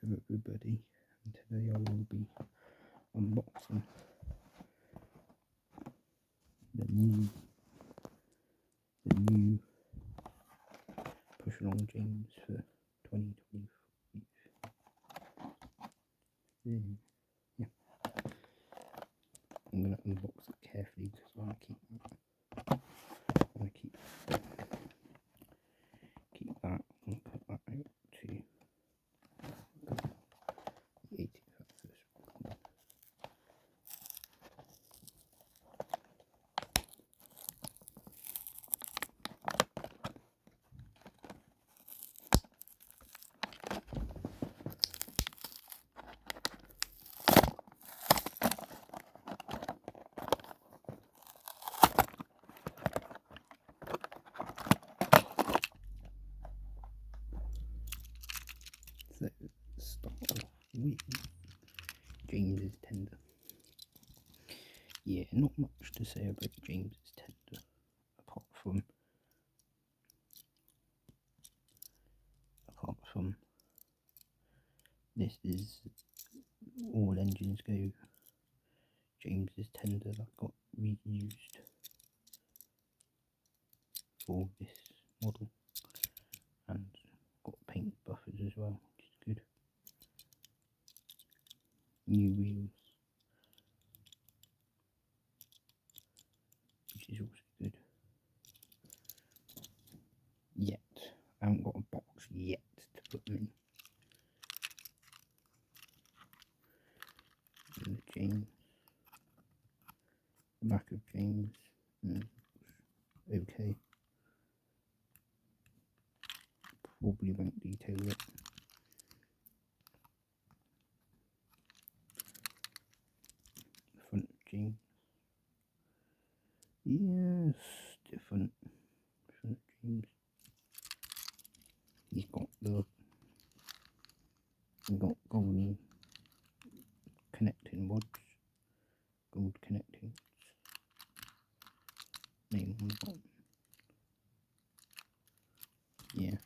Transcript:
Hello everybody, and today I will be unboxing the new Push Along James for 2023. Yeah, I'm gonna unbox it carefully because I want to keep that and put that out to the 80th anniversary. So start off with James's Tender. Yeah, not much to say about James's Tender apart from this is all engines go James's Tender that got reused for this model and got paint buffers as well, which is good. New wheels, which is also good. Yet, I haven't got a box yet to put them in. And the James, the back of James, okay. Probably won't detail it. Front of James. Yes, different. Front of James. He's got golden connecting rods, gold connecting name on the bottom. Yeah,